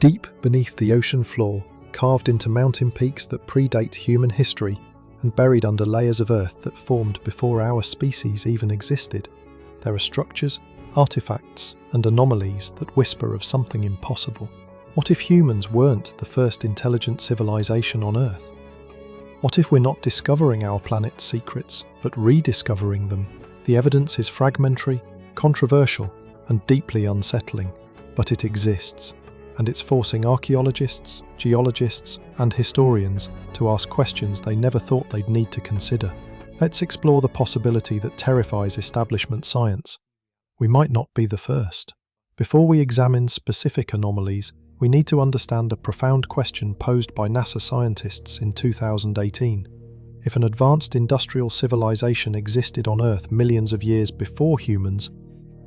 Deep beneath the ocean floor, carved into mountain peaks that predate human history and buried under layers of earth that formed before our species even existed, there are structures, artifacts, and anomalies that whisper of something impossible. What if humans weren't the first intelligent civilization on Earth? What if we're not discovering our planet's secrets, but rediscovering them? The evidence is fragmentary, controversial, and deeply unsettling, but it exists, and it's forcing archaeologists, geologists, and historians to ask questions they never thought they'd need to consider. Let's explore the possibility that terrifies establishment science. We might not be the first. Before we examine specific anomalies, we need to understand a profound question posed by NASA scientists in 2018. If an advanced industrial civilization existed on Earth millions of years before humans,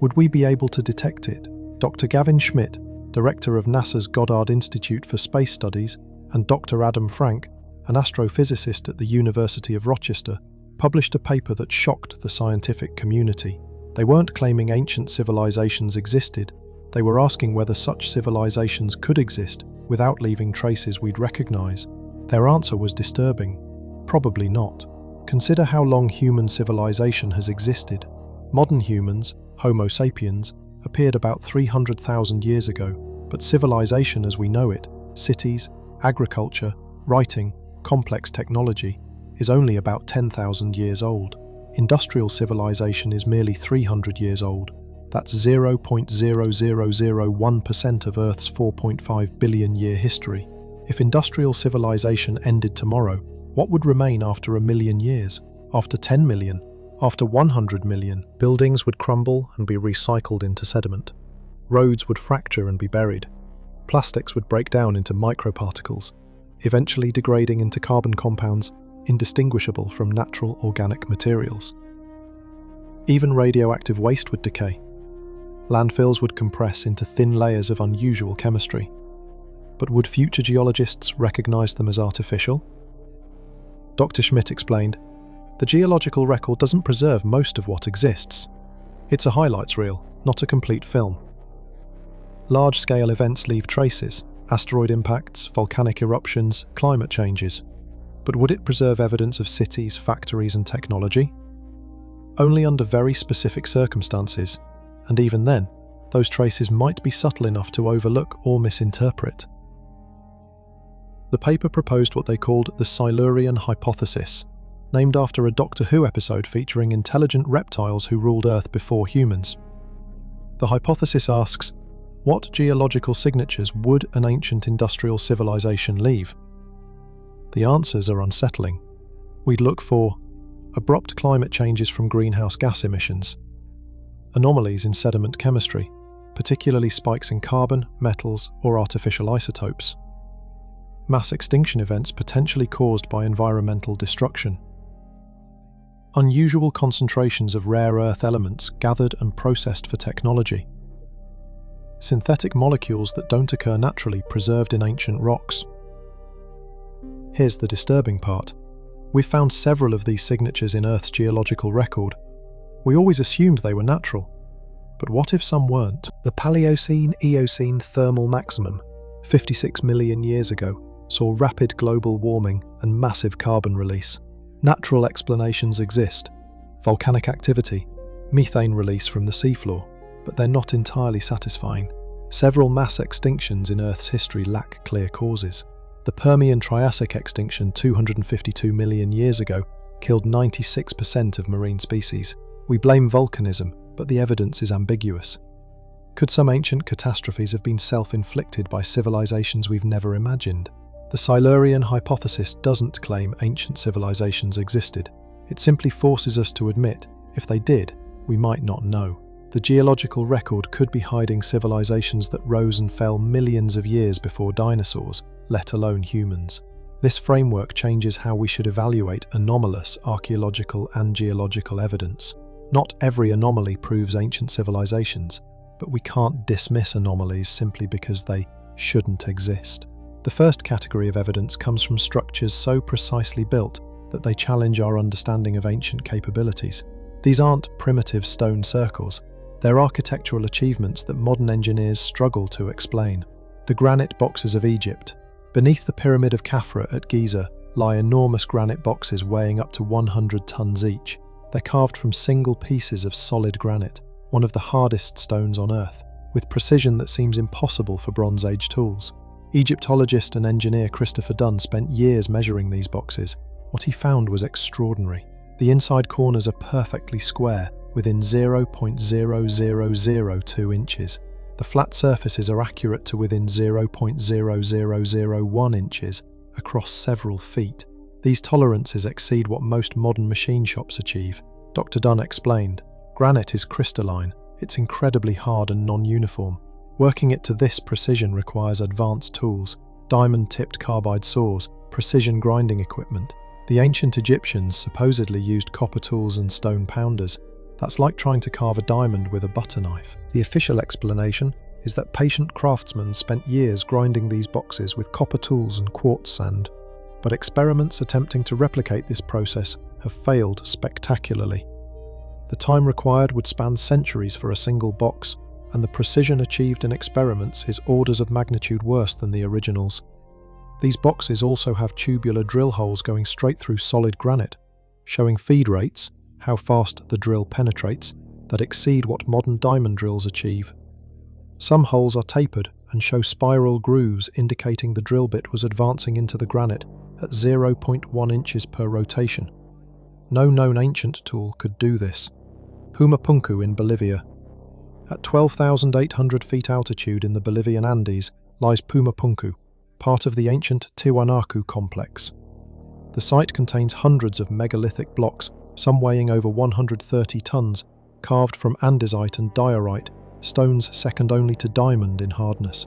would we be able to detect it? Dr. Gavin Schmidt, director of NASA's Goddard Institute for Space Studies, and Dr. Adam Frank, an astrophysicist at the University of Rochester, published a paper that shocked the scientific community. They weren't claiming ancient civilizations existed. They were asking whether such civilizations could exist without leaving traces we'd recognize. Their answer was disturbing. Probably not. Consider how long human civilization has existed. Modern humans, Homo sapiens, appeared about 300,000 years ago, but civilization as we know it, cities, agriculture, writing, complex technology, is only about 10,000 years old. Industrial civilization is merely 300 years old. That's 0.0001% of Earth's 4.5 billion year history. If industrial civilization ended tomorrow, what would remain after 1 million years? After 10 million? After 100 million? Buildings would crumble and be recycled into sediment. Roads would fracture and be buried. Plastics would break down into microparticles, eventually degrading into carbon compounds indistinguishable from natural organic materials. Even radioactive waste would decay. Landfills would compress into thin layers of unusual chemistry. But would future geologists recognize them as artificial? Dr. Schmidt explained, "The geological record doesn't preserve most of what exists. It's a highlights reel, not a complete film. Large-scale events leave traces, asteroid impacts, volcanic eruptions, climate changes. But would it preserve evidence of cities, factories, and technology? Only under very specific circumstances, and even then, those traces might be subtle enough to overlook or misinterpret." The paper proposed what they called the Silurian Hypothesis, named after a Doctor Who episode featuring intelligent reptiles who ruled Earth before humans. The hypothesis asks, what geological signatures would an ancient industrial civilization leave? The answers are unsettling. We'd look for abrupt climate changes from greenhouse gas emissions, anomalies in sediment chemistry, particularly spikes in carbon, metals, or artificial isotopes, mass extinction events potentially caused by environmental destruction, unusual concentrations of rare earth elements gathered and processed for technology, synthetic molecules that don't occur naturally preserved in ancient rocks. Here's the disturbing part. We've found several of these signatures in Earth's geological record. We always assumed they were natural. But what if some weren't? The Paleocene-Eocene thermal maximum, 56 million years ago, saw rapid global warming and massive carbon release. Natural explanations exist: volcanic activity, methane release from the seafloor, but they're not entirely satisfying. Several mass extinctions in Earth's history lack clear causes. The Permian-Triassic extinction 252 million years ago killed 96% of marine species. We blame volcanism, but the evidence is ambiguous. Could some ancient catastrophes have been self-inflicted by civilizations we've never imagined? The Silurian Hypothesis doesn't claim ancient civilizations existed. It simply forces us to admit, if they did, we might not know. The geological record could be hiding civilizations that rose and fell millions of years before dinosaurs, let alone humans. This framework changes how we should evaluate anomalous archaeological and geological evidence. Not every anomaly proves ancient civilizations, but we can't dismiss anomalies simply because they shouldn't exist. The first category of evidence comes from structures so precisely built that they challenge our understanding of ancient capabilities. These aren't primitive stone circles. They're architectural achievements that modern engineers struggle to explain. The granite boxes of Egypt. Beneath the Pyramid of Khafra at Giza lie enormous granite boxes weighing up to 100 tons each. They're carved from single pieces of solid granite, one of the hardest stones on Earth, with precision that seems impossible for Bronze Age tools. Egyptologist and engineer Christopher Dunn spent years measuring these boxes. What he found was extraordinary. The inside corners are perfectly square, within 0.0002 inches. The flat surfaces are accurate to within 0.0001 inches across several feet. These tolerances exceed what most modern machine shops achieve. Dr. Dunn explained, "Granite is crystalline. It's incredibly hard and non-uniform. Working it to this precision requires advanced tools, diamond-tipped carbide saws, precision grinding equipment. The ancient Egyptians supposedly used copper tools and stone pounders. That's like trying to carve a diamond with a butter knife." The official explanation is that patient craftsmen spent years grinding these boxes with copper tools and quartz sand. But experiments attempting to replicate this process have failed spectacularly. The time required would span centuries for a single box, and the precision achieved in experiments is orders of magnitude worse than the originals. These boxes also have tubular drill holes going straight through solid granite, showing feed rates, how fast the drill penetrates, that exceed what modern diamond drills achieve. Some holes are tapered and show spiral grooves indicating the drill bit was advancing into the granite at 0.1 inches per rotation. No known ancient tool could do this. Pumapunku in Bolivia. At 12,800 feet altitude in the Bolivian Andes lies Pumapunku, part of the ancient Tiwanaku complex. The site contains hundreds of megalithic blocks, some weighing over 130 tons, carved from andesite and diorite, stones second only to diamond in hardness.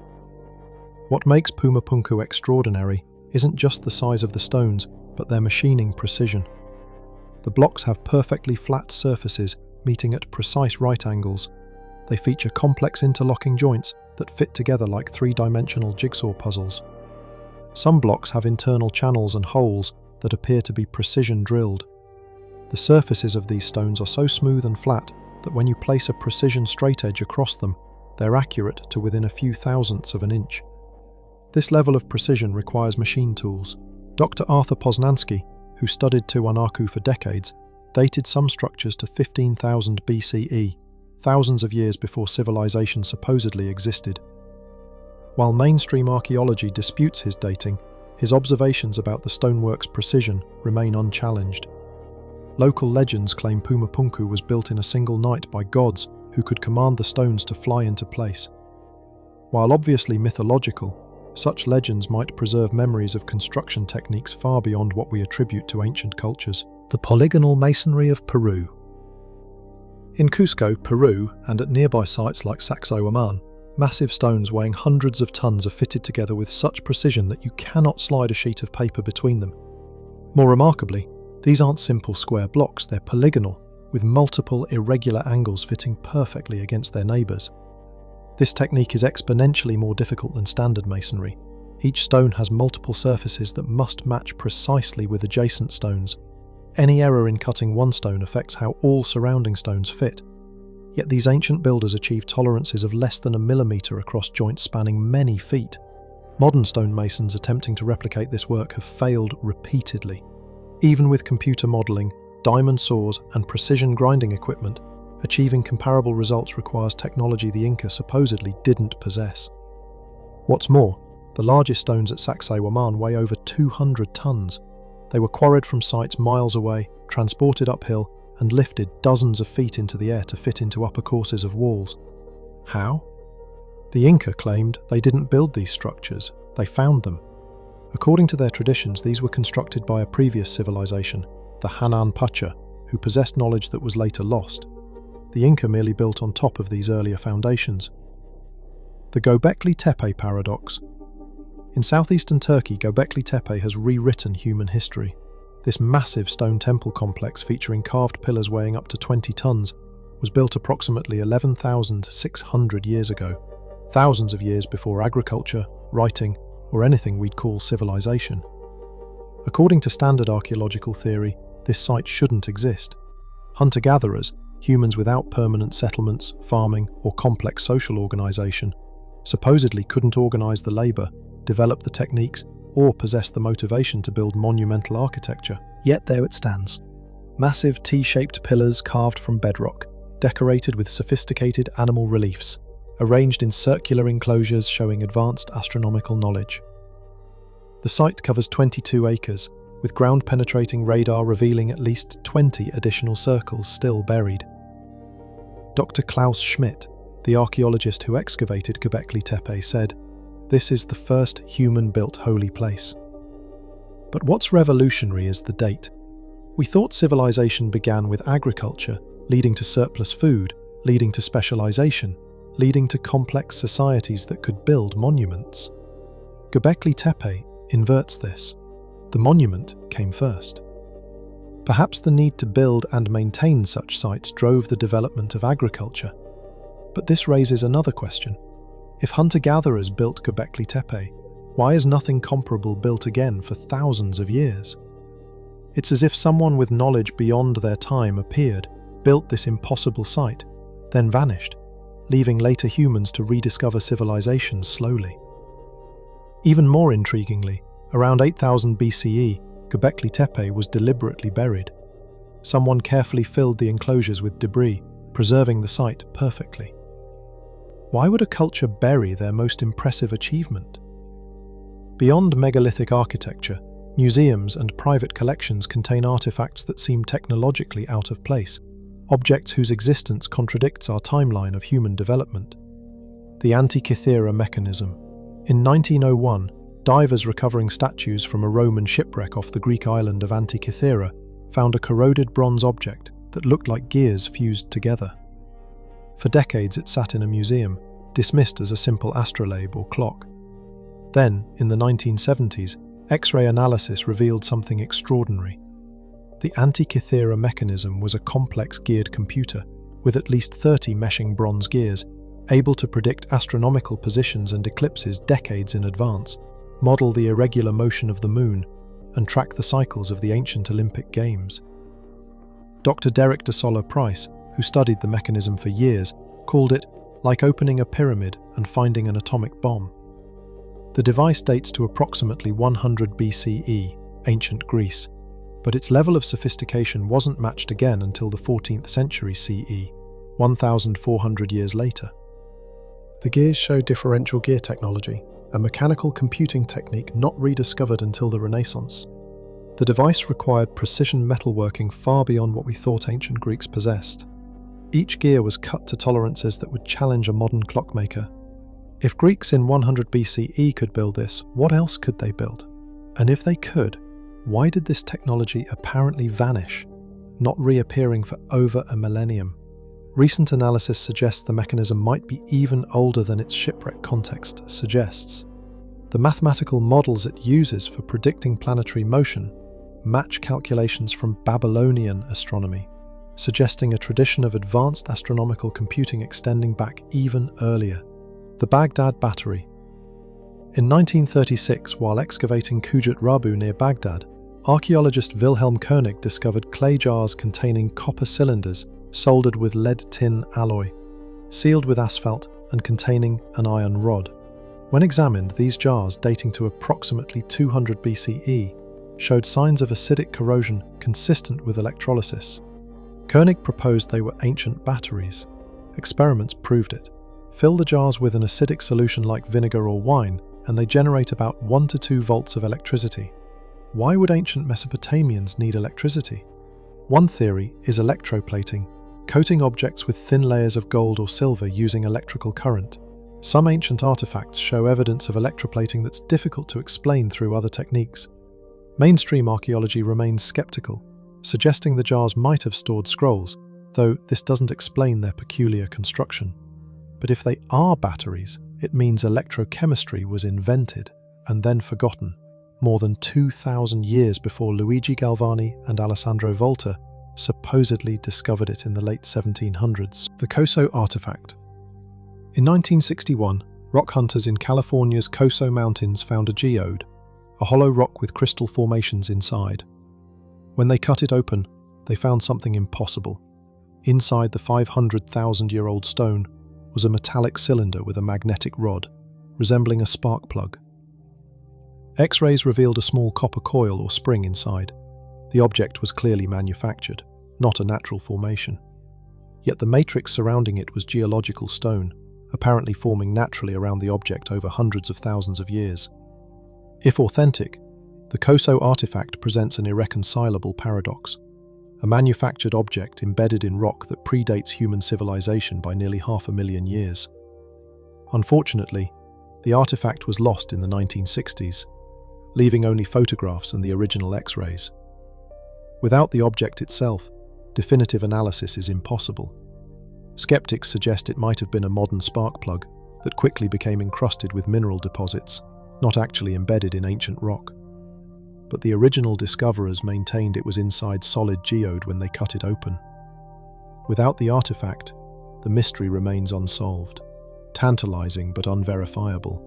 What makes Pumapunku extraordinary isn't just the size of the stones, but their machining precision. The blocks have perfectly flat surfaces meeting at precise right angles. They feature complex interlocking joints that fit together like three-dimensional jigsaw puzzles. Some blocks have internal channels and holes that appear to be precision drilled. The surfaces of these stones are so smooth and flat that when you place a precision straightedge across them, they're accurate to within a few thousandths of an inch. This level of precision requires machine tools. Dr. Arthur Poznansky, who studied Tiwanaku for decades, dated some structures to 15,000 BCE, thousands of years before civilization supposedly existed. While mainstream archaeology disputes his dating, his observations about the stonework's precision remain unchallenged. Local legends claim Pumapunku was built in a single night by gods who could command the stones to fly into place. While obviously mythological, such legends might preserve memories of construction techniques far beyond what we attribute to ancient cultures. The polygonal masonry of Peru. In Cusco, Peru, and at nearby sites like Sacsayhuaman, massive stones weighing hundreds of tons are fitted together with such precision that you cannot slide a sheet of paper between them. More remarkably, these aren't simple square blocks, they're polygonal, with multiple irregular angles fitting perfectly against their neighbours. This technique is exponentially more difficult than standard masonry. Each stone has multiple surfaces that must match precisely with adjacent stones. Any error in cutting one stone affects how all surrounding stones fit. Yet these ancient builders achieved tolerances of less than a millimetre across joints spanning many feet. Modern stonemasons attempting to replicate this work have failed repeatedly. Even with computer modelling, diamond saws and precision grinding equipment, achieving comparable results requires technology the Inca supposedly didn't possess. What's more, the largest stones at Sacsayhuaman weigh over 200 tons. They were quarried from sites miles away, transported uphill, and lifted dozens of feet into the air to fit into upper courses of walls. How? The Inca claimed they didn't build these structures, they found them. According to their traditions, these were constructed by a previous civilization, the Hanan Pacha, who possessed knowledge that was later lost. The Inca merely built on top of these earlier foundations. The Göbekli Tepe paradox. In southeastern Turkey, Göbekli Tepe has rewritten human history. This massive stone temple complex featuring carved pillars weighing up to 20 tons was built approximately 11,600 years ago, thousands of years before agriculture, writing, or anything we'd call civilization. According to standard archaeological theory, this site shouldn't exist. Hunter-gatherers, humans without permanent settlements, farming, or complex social organization, supposedly couldn't organize the labor, develop the techniques, or possess the motivation to build monumental architecture. Yet there it stands. Massive T-shaped pillars carved from bedrock, decorated with sophisticated animal reliefs, arranged in circular enclosures showing advanced astronomical knowledge. The site covers 22 acres, with ground-penetrating radar revealing at least 20 additional circles still buried. Dr. Klaus Schmidt, the archaeologist who excavated Göbekli Tepe, said, "This is the first human-built holy place." But what's revolutionary is the date. We thought civilization began with agriculture, leading to surplus food, leading to specialization, leading to complex societies that could build monuments. Göbekli Tepe inverts this. The monument came first. Perhaps the need to build and maintain such sites drove the development of agriculture. But this raises another question. If hunter-gatherers built Göbekli Tepe, why is nothing comparable built again for thousands of years? It's as if someone with knowledge beyond their time appeared, built this impossible site, then vanished, leaving later humans to rediscover civilization slowly. Even more intriguingly, around 8000 BCE, Göbekli Tepe was deliberately buried. Someone carefully filled the enclosures with debris, preserving the site perfectly. Why would a culture bury their most impressive achievement? Beyond megalithic architecture, museums and private collections contain artifacts that seem technologically out of place, objects whose existence contradicts our timeline of human development. The Antikythera mechanism. In 1901, divers recovering statues from a Roman shipwreck off the Greek island of Antikythera found a corroded bronze object that looked like gears fused together. For decades it sat in a museum, dismissed as a simple astrolabe or clock. Then, in the 1970s, X-ray analysis revealed something extraordinary. The Antikythera mechanism was a complex geared computer with at least 30 meshing bronze gears, able to predict astronomical positions and eclipses decades in advance, model the irregular motion of the moon, and track the cycles of the ancient Olympic Games. Dr. Derek de Solla Price, who studied the mechanism for years, called it like opening a pyramid and finding an atomic bomb. The device dates to approximately 100 BCE, ancient Greece, but its level of sophistication wasn't matched again until the 14th century CE, 1,400 years later. The gears show differential gear technology, a mechanical computing technique not rediscovered until the Renaissance. The device required precision metalworking far beyond what we thought ancient Greeks possessed. Each gear was cut to tolerances that would challenge a modern clockmaker. If Greeks in 100 BCE could build this, what else could they build? And if they could, why did this technology apparently vanish, not reappearing for over a millennium? Recent analysis suggests the mechanism might be even older than its shipwreck context suggests. The mathematical models it uses for predicting planetary motion match calculations from Babylonian astronomy, suggesting a tradition of advanced astronomical computing extending back even earlier. The Baghdad Battery. In 1936, while excavating Kujat Rabu near Baghdad, archaeologist Wilhelm Koenig discovered clay jars containing copper cylinders soldered with lead-tin alloy, sealed with asphalt and containing an iron rod. When examined, these jars, dating to approximately 200 BCE, showed signs of acidic corrosion consistent with electrolysis. Koenig proposed they were ancient batteries. Experiments proved it. Fill the jars with an acidic solution like vinegar or wine, and they generate about 1 to 2 volts of electricity. Why would ancient Mesopotamians need electricity? One theory is electroplating, coating objects with thin layers of gold or silver using electrical current. Some ancient artifacts show evidence of electroplating that's difficult to explain through other techniques. Mainstream archaeology remains skeptical, suggesting the jars might have stored scrolls, though this doesn't explain their peculiar construction. But if they are batteries, it means electrochemistry was invented and then forgotten, more than 2,000 years before Luigi Galvani and Alessandro Volta supposedly discovered it in the late 1700s. The Coso Artifact. In 1961, rock hunters in California's Coso Mountains found a geode, a hollow rock with crystal formations inside. When they cut it open, they found something impossible. Inside the 500,000-year-old stone was a metallic cylinder with a magnetic rod, resembling a spark plug. X-rays revealed a small copper coil or spring inside. The object was clearly manufactured, not a natural formation. Yet the matrix surrounding it was geological stone, apparently forming naturally around the object over hundreds of thousands of years. If authentic, the Koso artifact presents an irreconcilable paradox. A manufactured object embedded in rock that predates human civilization by nearly 500,000 years. Unfortunately, the artifact was lost in the 1960s, leaving only photographs and the original X-rays. Without the object itself, definitive analysis is impossible. Skeptics suggest it might have been a modern spark plug that quickly became encrusted with mineral deposits, not actually embedded in ancient rock. But the original discoverers maintained it was inside solid geode when they cut it open. Without the artifact, the mystery remains unsolved, tantalizing but unverifiable.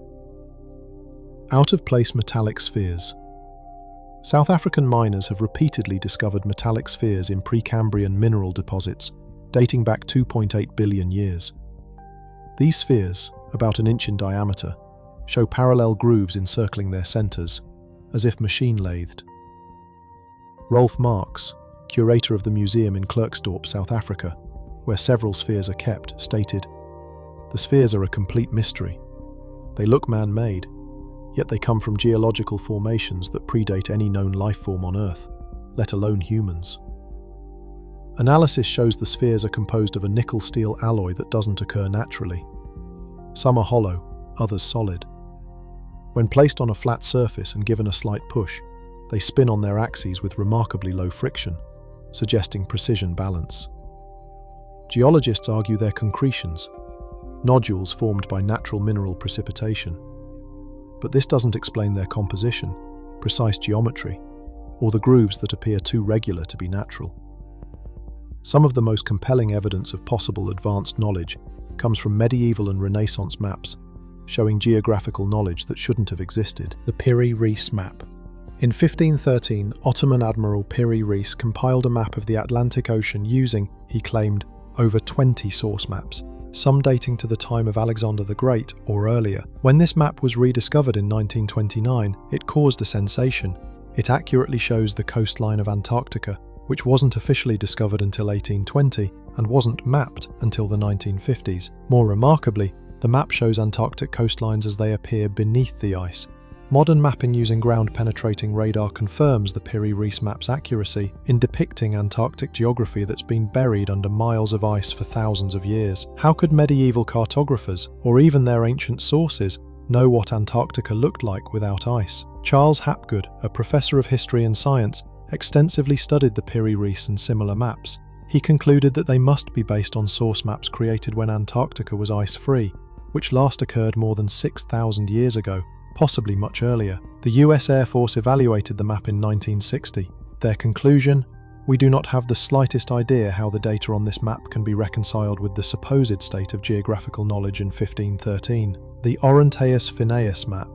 Out-of-place metallic spheres. South African miners have repeatedly discovered metallic spheres in Precambrian mineral deposits dating back 2.8 billion years. These spheres, about an inch in diameter, show parallel grooves encircling their centers, as if machine-lathed. Rolf Marx, curator of the museum in Klerksdorp, South Africa, where several spheres are kept, stated, "The spheres are a complete mystery. They look man-made, yet they come from geological formations that predate any known life form on Earth, let alone humans." Analysis shows the spheres are composed of a nickel-steel alloy that doesn't occur naturally. Some are hollow, others solid. When placed on a flat surface and given a slight push, they spin on their axes with remarkably low friction, suggesting precision balance. Geologists argue they're concretions, nodules formed by natural mineral precipitation. But this doesn't explain their composition, precise geometry, or the grooves that appear too regular to be natural. Some of the most compelling evidence of possible advanced knowledge comes from medieval and Renaissance maps, showing geographical knowledge that shouldn't have existed. The Piri Reis map. In 1513, Ottoman Admiral Piri Reis compiled a map of the Atlantic Ocean using, he claimed, over 20 source maps, some dating to the time of Alexander the Great or earlier. When this map was rediscovered in 1929, it caused a sensation. It accurately shows the coastline of Antarctica, which wasn't officially discovered until 1820 and wasn't mapped until the 1950s. More remarkably, the map shows Antarctic coastlines as they appear beneath the ice. Modern mapping using ground-penetrating radar confirms the Piri Reis map's accuracy in depicting Antarctic geography that's been buried under miles of ice for thousands of years. How could medieval cartographers, or even their ancient sources, know what Antarctica looked like without ice? Charles Hapgood, a professor of history and science, extensively studied the Piri Reis and similar maps. He concluded that they must be based on source maps created when Antarctica was ice-free, which last occurred more than 6,000 years ago, possibly much earlier. The US Air Force evaluated the map in 1960. Their conclusion: "We do not have the slightest idea how the data on this map can be reconciled with the supposed state of geographical knowledge in 1513. The Oronteus Phineas map.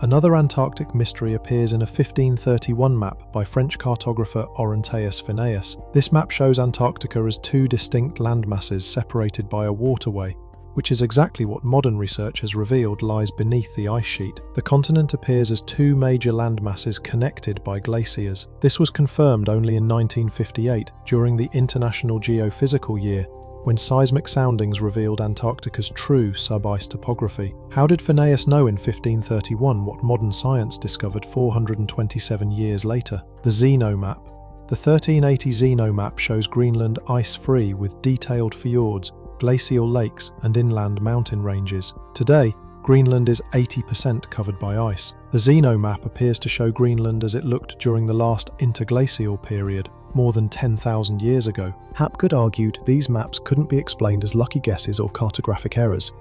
Another Antarctic mystery appears in a 1531 map by French cartographer Oronteus Phineas. This map shows Antarctica as two distinct landmasses separated by a waterway, which is exactly what modern research has revealed lies beneath the ice sheet. The continent appears as two major landmasses connected by glaciers. This was confirmed only in 1958 during the International Geophysical Year, when seismic soundings revealed Antarctica's true sub-ice topography. How did Phineas know in 1531 what modern science discovered 427 years later? The Zeno map. The 1380 Zeno map shows Greenland ice-free with detailed fjords, glacial lakes and inland mountain ranges. Today, Greenland is 80% covered by ice. The Zeno map appears to show Greenland as it looked during the last interglacial period, more than 10,000 years ago. Hapgood argued these maps couldn't be explained as lucky guesses or cartographic errors.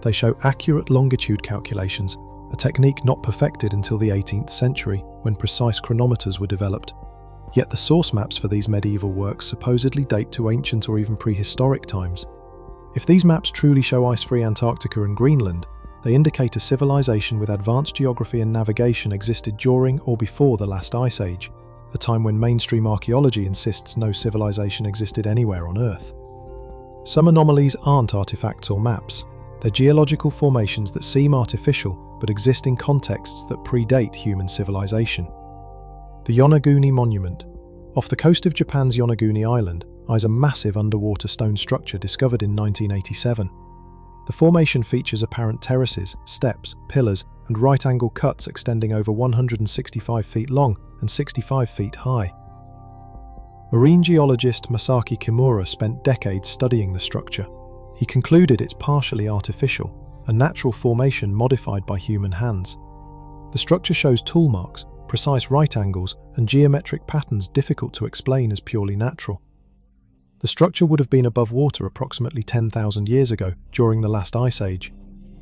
They show accurate longitude calculations, a technique not perfected until the 18th century, when precise chronometers were developed. Yet the source maps for these medieval works supposedly date to ancient or even prehistoric times. If these maps truly show ice-free Antarctica and Greenland, they indicate a civilization with advanced geography and navigation existed during or before the last ice age, a time when mainstream archaeology insists no civilization existed anywhere on Earth. Some anomalies aren't artifacts or maps. They're geological formations that seem artificial but exist in contexts that predate human civilization. The Yonaguni Monument. Off the coast of Japan's Yonaguni Island lies a massive underwater stone structure discovered in 1987. The formation features apparent terraces, steps, pillars, and right-angle cuts extending over 165 feet long and 65 feet high. Marine geologist Masaki Kimura spent decades studying the structure. He concluded it's partially artificial, a natural formation modified by human hands. The structure shows tool marks, precise right angles, and geometric patterns difficult to explain as purely natural. The structure would have been above water approximately 10,000 years ago, during the last ice age.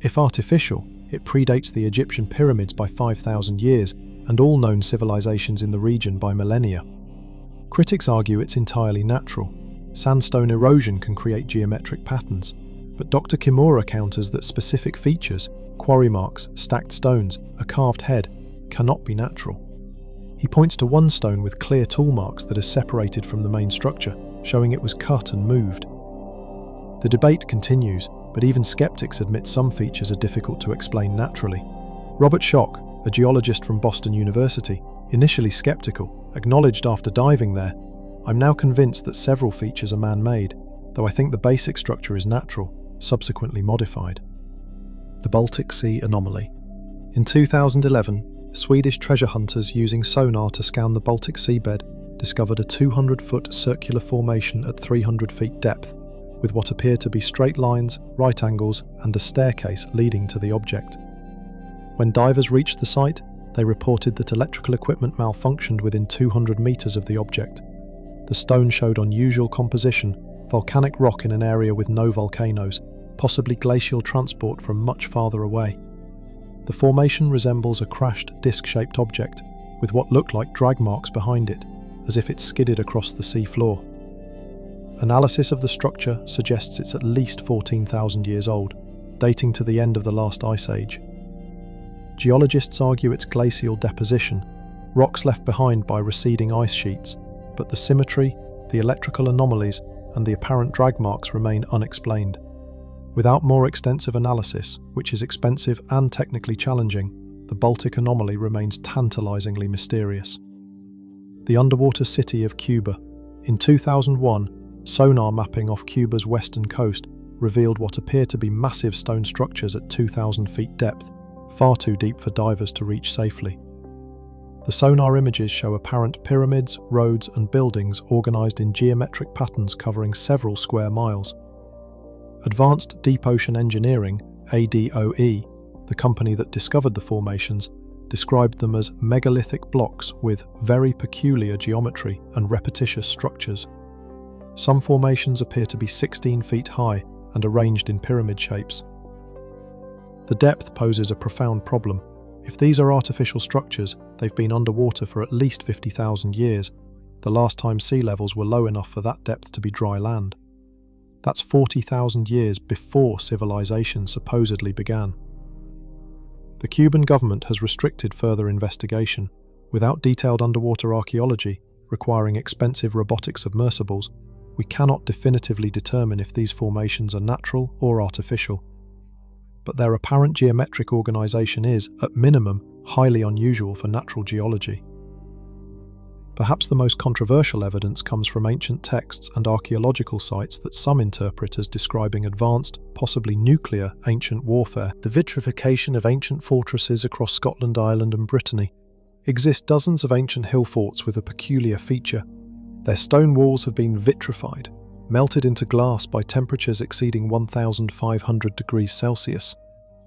If artificial, it predates the Egyptian pyramids by 5,000 years and all known civilizations in the region by millennia. Critics argue it's entirely natural. Sandstone erosion can create geometric patterns, but Dr. Kimura counters that specific features, quarry marks, stacked stones, a carved head, cannot be natural. He points to one stone with clear tool marks that is separated from the main structure, showing it was cut and moved. The debate continues, but even skeptics admit some features are difficult to explain naturally. Robert Schoch, a geologist from Boston University, initially skeptical, acknowledged after diving there, "I'm now convinced that several features are man-made, though I think the basic structure is natural, subsequently modified." The Baltic Sea Anomaly. In 2011, Swedish treasure hunters using sonar to scan the Baltic seabed discovered a 200-foot circular formation at 300 feet depth, with what appear to be straight lines, right angles, and a staircase leading to the object. When divers reached the site, they reported that electrical equipment malfunctioned within 200 meters of the object. The stone showed unusual composition, volcanic rock in an area with no volcanoes, possibly glacial transport from much farther away. The formation resembles a crashed disc-shaped object, with what looked like drag marks behind it, as if it skidded across the sea floor. Analysis of the structure suggests it's at least 14,000 years old, dating to the end of the last ice age. Geologists argue it's glacial deposition, rocks left behind by receding ice sheets, but the symmetry, the electrical anomalies, and the apparent drag marks remain unexplained. Without more extensive analysis, which is expensive and technically challenging, the Baltic anomaly remains tantalizingly mysterious. The underwater city of Cuba. In 2001, sonar mapping off Cuba's western coast revealed what appear to be massive stone structures at 2,000 feet depth, far too deep for divers to reach safely. The sonar images show apparent pyramids, roads, and buildings organized in geometric patterns covering several square miles. Advanced Deep Ocean Engineering, ADOE, the company that discovered the formations, described them as megalithic blocks with very peculiar geometry and repetitious structures. Some formations appear to be 16 feet high and arranged in pyramid shapes. The depth poses a profound problem. If these are artificial structures, they've been underwater for at least 50,000 years, the last time sea levels were low enough for that depth to be dry land. That's 40,000 years before civilization supposedly began. The Cuban government has restricted further investigation. Without detailed underwater archaeology, requiring expensive robotic submersibles, we cannot definitively determine if these formations are natural or artificial. But their apparent geometric organization is, at minimum, highly unusual for natural geology. Perhaps the most controversial evidence comes from ancient texts and archaeological sites that some interpret as describing advanced, possibly nuclear, ancient warfare. The vitrification of ancient fortresses across Scotland, Ireland, and Brittany. Exist dozens of ancient hill forts with a peculiar feature. Their stone walls have been vitrified, melted into glass by temperatures exceeding 1,500 degrees Celsius,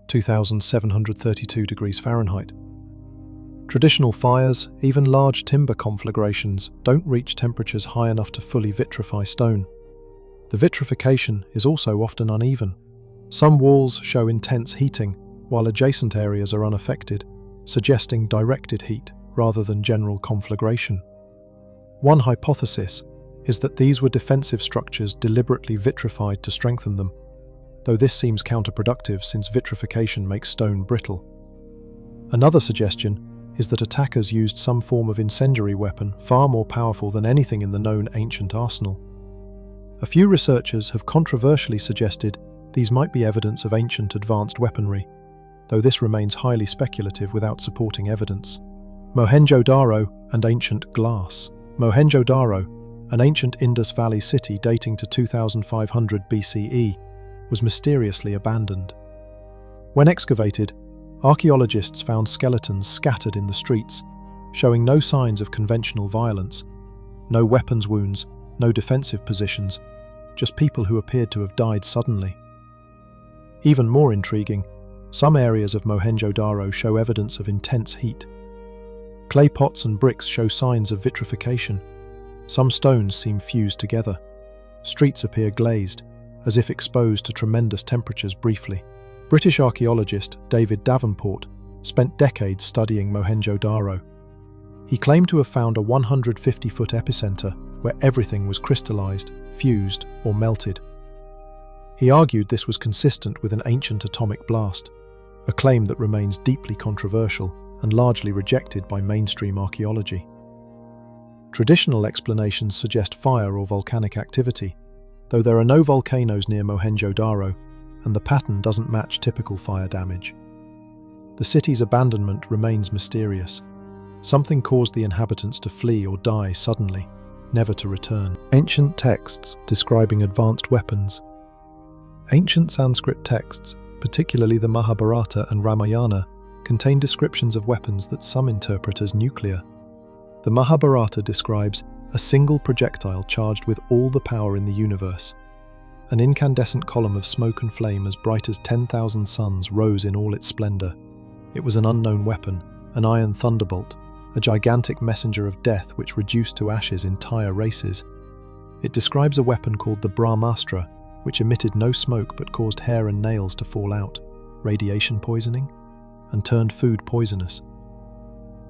2,732 degrees Fahrenheit. Traditional fires, even large timber conflagrations, don't reach temperatures high enough to fully vitrify stone. The vitrification is also often uneven. Some walls show intense heating, while adjacent areas are unaffected, suggesting directed heat rather than general conflagration. One hypothesis is that these were defensive structures deliberately vitrified to strengthen them, though this seems counterproductive since vitrification makes stone brittle. Another suggestion is that attackers used some form of incendiary weapon far more powerful than anything in the known ancient arsenal. A few researchers have controversially suggested These might be evidence of ancient advanced weaponry, though this remains highly speculative without supporting evidence. Mohenjo-Daro and ancient glass. Mohenjo-Daro, an ancient Indus Valley city dating to 2500 BCE, was mysteriously abandoned. When excavated, archaeologists found skeletons scattered in the streets, showing no signs of conventional violence, no weapons wounds, no defensive positions, just people who appeared to have died suddenly. Even more intriguing, some areas of Mohenjo-Daro show evidence of intense heat. Clay pots and bricks show signs of vitrification. Some stones seem fused together. Streets appear glazed, as if exposed to tremendous temperatures briefly. British archaeologist David Davenport spent decades studying Mohenjo-Daro. He claimed to have found a 150-foot epicenter where everything was crystallized, fused, or melted. He argued this was consistent with an ancient atomic blast, a claim that remains deeply controversial and largely rejected by mainstream archaeology. Traditional explanations suggest fire or volcanic activity, though there are no volcanoes near Mohenjo-Daro, and the pattern doesn't match typical fire damage. The city's abandonment remains mysterious. Something caused the inhabitants to flee or die suddenly, never to return. Ancient texts describing advanced weapons. Ancient Sanskrit texts, particularly the Mahabharata and Ramayana, contain descriptions of weapons that some interpret as nuclear. The Mahabharata describes a single projectile charged with all the power in the universe. An incandescent column of smoke and flame as bright as 10,000 suns rose in all its splendor. It was an unknown weapon, an iron thunderbolt, a gigantic messenger of death which reduced to ashes entire races. It describes a weapon called the Brahmastra, which emitted no smoke but caused hair and nails to fall out, radiation poisoning, and turned food poisonous.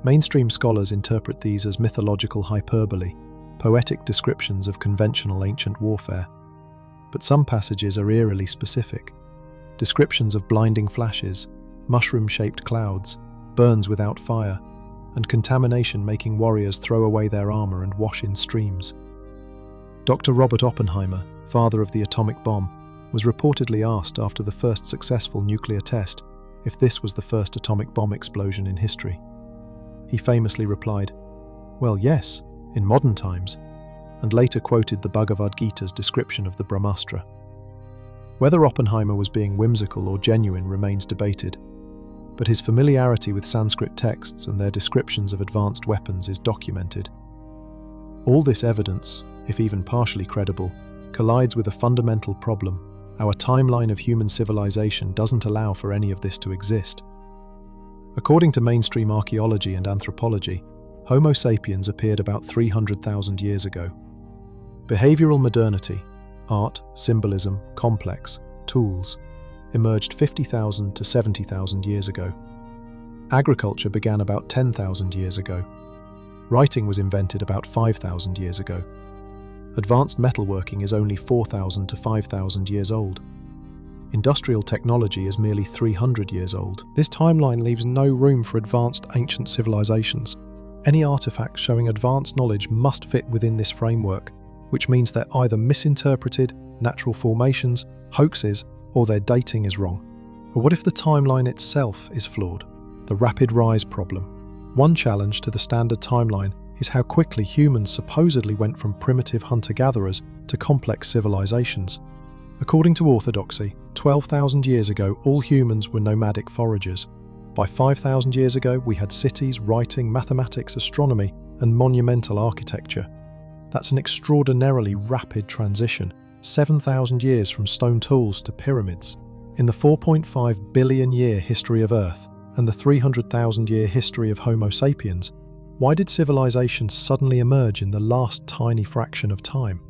Mainstream scholars interpret these as mythological hyperbole, poetic descriptions of conventional ancient warfare. But some passages are eerily specific. Descriptions of blinding flashes, mushroom-shaped clouds, burns without fire, and contamination making warriors throw away their armor and wash in streams. Dr. Robert Oppenheimer, father of the atomic bomb, was reportedly asked after the first successful nuclear test if this was the first atomic bomb explosion in history. He famously replied, "Well, yes, in modern times," and later quoted the Bhagavad Gita's description of the Brahmastra. Whether Oppenheimer was being whimsical or genuine remains debated, but his familiarity with Sanskrit texts and their descriptions of advanced weapons is documented. All this evidence, if even partially credible, collides with a fundamental problem. Our timeline of human civilization doesn't allow for any of this to exist. According to mainstream archaeology and anthropology, Homo sapiens appeared about 300,000 years ago. Behavioral modernity, art, symbolism, complex, tools, emerged 50,000 to 70,000 years ago. Agriculture began about 10,000 years ago. Writing was invented about 5,000 years ago. Advanced metalworking is only 4,000 to 5,000 years old. Industrial technology is merely 300 years old. This timeline leaves no room for advanced ancient civilizations. Any artifacts showing advanced knowledge must fit within this framework, which means they're either misinterpreted, natural formations, hoaxes, or their dating is wrong. But what if the timeline itself is flawed? The rapid rise problem. One challenge to the standard timeline is how quickly humans supposedly went from primitive hunter-gatherers to complex civilizations. According to orthodoxy, 12,000 years ago, all humans were nomadic foragers. By 5,000 years ago, we had cities, writing, mathematics, astronomy, and monumental architecture. That's an extraordinarily rapid transition, 7,000 years from stone tools to pyramids. In the 4.5 billion year history of Earth and the 300,000 year history of Homo sapiens, why did civilization suddenly emerge in the last tiny fraction of time?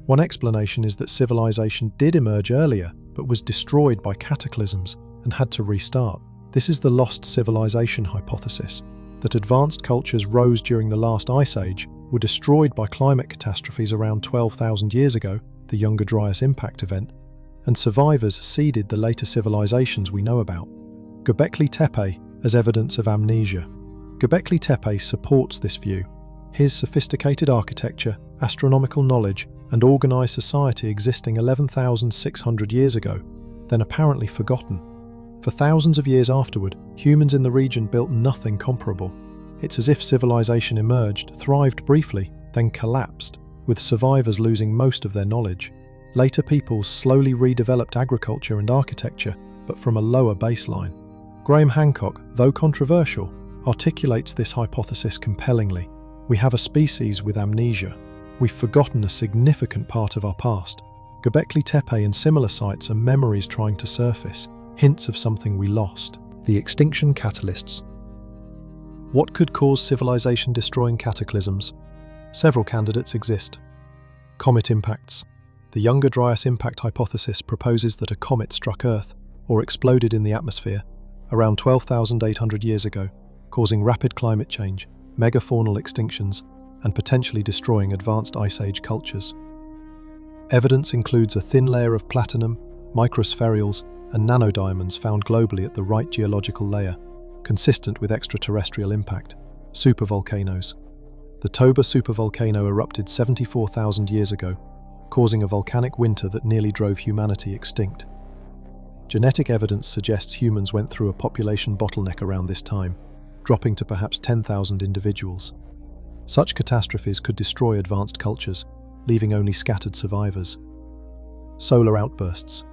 One explanation is that civilization did emerge earlier, but was destroyed by cataclysms and had to restart. This is the lost civilization hypothesis, that advanced cultures rose during the last ice age, were destroyed by climate catastrophes around 12,000 years ago, the Younger Dryas impact event, and survivors seeded the later civilizations we know about. Göbekli Tepe as evidence of amnesia. Göbekli Tepe supports this view. His sophisticated architecture, astronomical knowledge, and organized society existing 11,600 years ago, then apparently forgotten. For thousands of years afterward, humans in the region built nothing comparable. It's as if civilization emerged, thrived briefly, then collapsed, with survivors losing most of their knowledge. Later peoples slowly redeveloped agriculture and architecture, but from a lower baseline. Graham Hancock, though controversial, articulates this hypothesis compellingly. We have a species with amnesia. We've forgotten a significant part of our past. Göbekli Tepe and similar sites are memories trying to surface, hints of something we lost. The extinction catalysts. What could cause civilization-destroying cataclysms? Several candidates exist. Comet impacts. The Younger Dryas impact hypothesis proposes that a comet struck Earth, or exploded in the atmosphere, around 12,800 years ago, causing rapid climate change, megafaunal extinctions, and potentially destroying advanced Ice Age cultures. Evidence includes a thin layer of platinum, microspherules, and nanodiamonds found globally at the right geological layer, consistent with extraterrestrial impact. Supervolcanoes. The Toba supervolcano erupted 74,000 years ago, causing a volcanic winter that nearly drove humanity extinct. Genetic evidence suggests humans went through a population bottleneck around this time, dropping to perhaps 10,000 individuals. Such catastrophes could destroy advanced cultures, leaving only scattered survivors. Solar outbursts.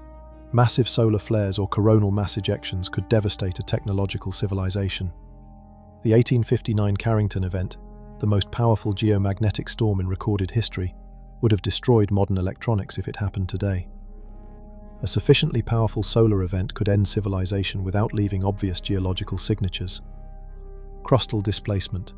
Massive solar flares or coronal mass ejections could devastate a technological civilization. The 1859 Carrington event, the most powerful geomagnetic storm in recorded history, would have destroyed modern electronics if it happened today. A sufficiently powerful solar event could end civilization without leaving obvious geological signatures. Crustal displacement.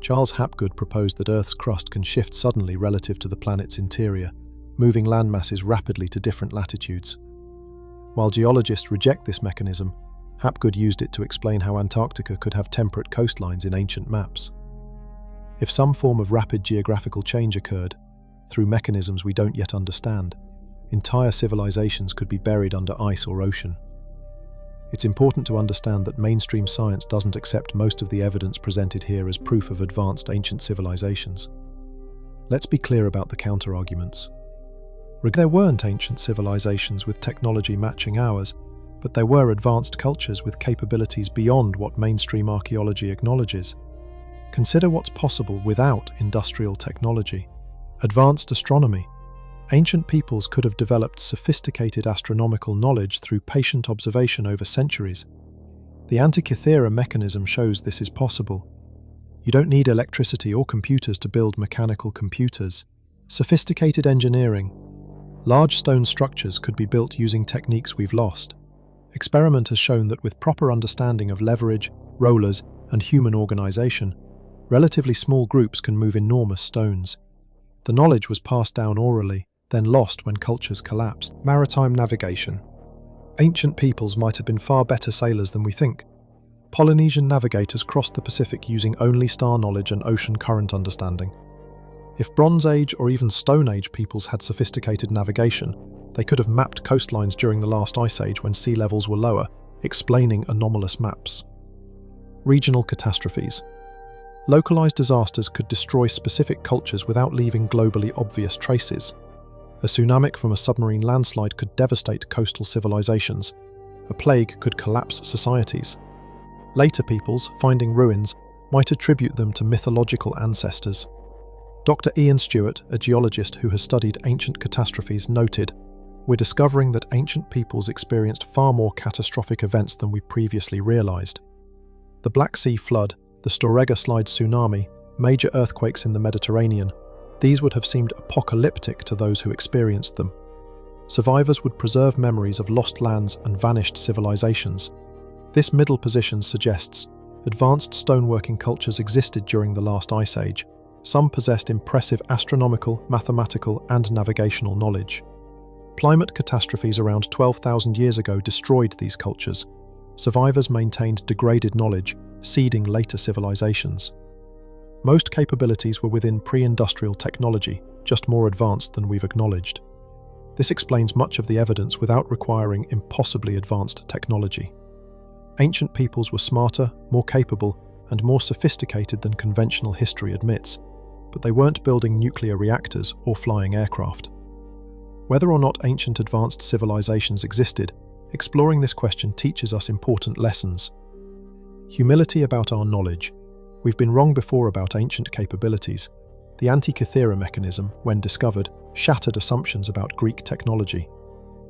Charles Hapgood proposed that Earth's crust can shift suddenly relative to the planet's interior, moving land masses rapidly to different latitudes. While geologists reject this mechanism, Hapgood used it to explain how Antarctica could have temperate coastlines in ancient maps. If some form of rapid geographical change occurred, through mechanisms we don't yet understand, entire civilizations could be buried under ice or ocean. It's important to understand that mainstream science doesn't accept most of the evidence presented here as proof of advanced ancient civilizations. Let's be clear about the counter-arguments. There weren't ancient civilizations with technology matching ours, but there were advanced cultures with capabilities beyond what mainstream archaeology acknowledges. Consider what's possible without industrial technology. Advanced astronomy. Ancient peoples could have developed sophisticated astronomical knowledge through patient observation over centuries. The Antikythera mechanism shows this is possible. You don't need electricity or computers to build mechanical computers. Sophisticated engineering. Large stone structures could be built using techniques we've lost. Experiment has shown that with proper understanding of leverage, rollers, and human organization, relatively small groups can move enormous stones. The knowledge was passed down orally, then lost when cultures collapsed. Maritime navigation. Ancient peoples might have been far better sailors than we think. Polynesian navigators crossed the Pacific using only star knowledge and ocean current understanding. If Bronze Age or even Stone Age peoples had sophisticated navigation, they could have mapped coastlines during the last ice age when sea levels were lower, explaining anomalous maps. Regional catastrophes. Localized disasters could destroy specific cultures without leaving globally obvious traces. A tsunami from a submarine landslide could devastate coastal civilizations. A plague could collapse societies. Later peoples, finding ruins, might attribute them to mythological ancestors. Dr. Ian Stewart, a geologist who has studied ancient catastrophes, noted, "We're discovering that ancient peoples experienced far more catastrophic events than we previously realized. The Black Sea flood, the Storegga Slide tsunami, major earthquakes in the Mediterranean, these would have seemed apocalyptic to those who experienced them. Survivors would preserve memories of lost lands and vanished civilizations. This middle position suggests advanced stoneworking cultures existed during the last ice age. Some possessed impressive astronomical, mathematical, and navigational knowledge. Climate catastrophes around 12,000 years ago destroyed these cultures. Survivors maintained degraded knowledge, seeding later civilizations. Most capabilities were within pre-industrial technology, just more advanced than we've acknowledged. This explains much of the evidence without requiring impossibly advanced technology. Ancient peoples were smarter, more capable, and more sophisticated than conventional history admits, but they weren't building nuclear reactors or flying aircraft. Whether or not ancient advanced civilizations existed, exploring this question teaches us important lessons. Humility about our knowledge. We've been wrong before about ancient capabilities. The Antikythera mechanism, when discovered, shattered assumptions about Greek technology.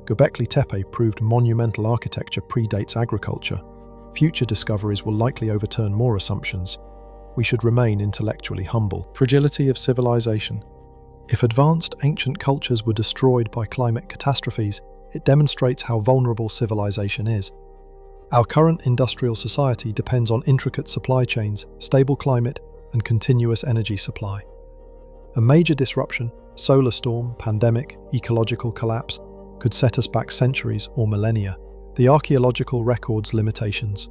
Göbekli Tepe proved monumental architecture predates agriculture. Future discoveries will likely overturn more assumptions. We should remain intellectually humble. Fragility of civilization. If advanced ancient cultures were destroyed by climate catastrophes, it demonstrates how vulnerable civilization is. Our current industrial society depends on intricate supply chains, stable climate, and continuous energy supply. A major disruption, solar storm, pandemic, ecological collapse, could set us back centuries or millennia. The archaeological record's limitations.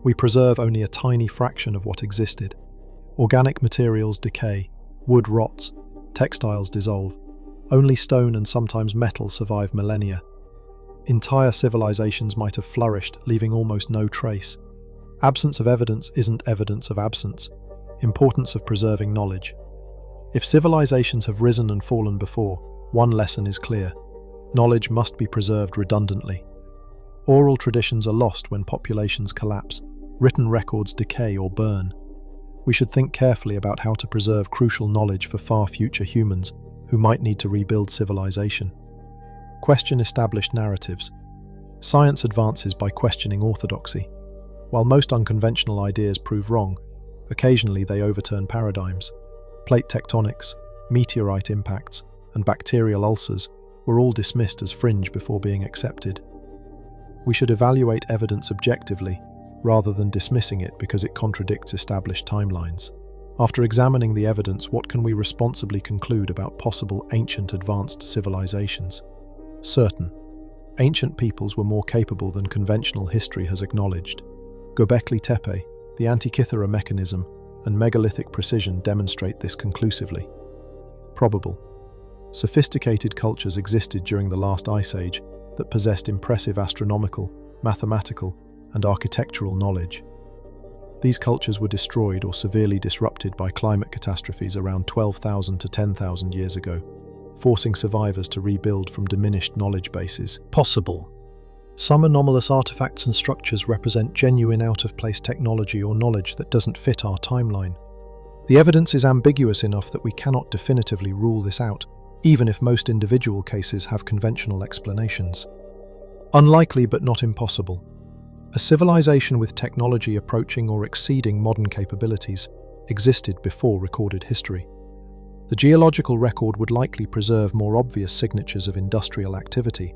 We preserve only a tiny fraction of what existed. Organic materials decay, wood rots, textiles dissolve. Only stone and sometimes metal survive millennia. Entire civilizations might have flourished, leaving almost no trace. Absence of evidence isn't evidence of absence. Importance of preserving knowledge. If civilizations have risen and fallen before, one lesson is clear. Knowledge must be preserved redundantly. Oral traditions are lost when populations collapse. Written records decay or burn. We should think carefully about how to preserve crucial knowledge for far future humans who might need to rebuild civilization. Question established narratives. Science advances by questioning orthodoxy. While most unconventional ideas prove wrong, occasionally they overturn paradigms. Plate tectonics, meteorite impacts, and bacterial ulcers were all dismissed as fringe before being accepted. We should evaluate evidence objectively, rather than dismissing it because it contradicts established timelines. After examining the evidence, what can we responsibly conclude about possible ancient advanced civilizations? Certain. Ancient peoples were more capable than conventional history has acknowledged. Göbekli Tepe, the Antikythera mechanism, and megalithic precision demonstrate this conclusively. Probable. Sophisticated cultures existed during the last ice age that possessed impressive astronomical, mathematical, and architectural knowledge. These cultures were destroyed or severely disrupted by climate catastrophes around 12,000 to 10,000 years ago, forcing survivors to rebuild from diminished knowledge bases. Possible. Some anomalous artifacts and structures represent genuine out-of-place technology or knowledge that doesn't fit our timeline. The evidence is ambiguous enough that we cannot definitively rule this out, even if most individual cases have conventional explanations. Unlikely but not impossible. A civilization with technology approaching or exceeding modern capabilities existed before recorded history. The geological record would likely preserve more obvious signatures of industrial activity,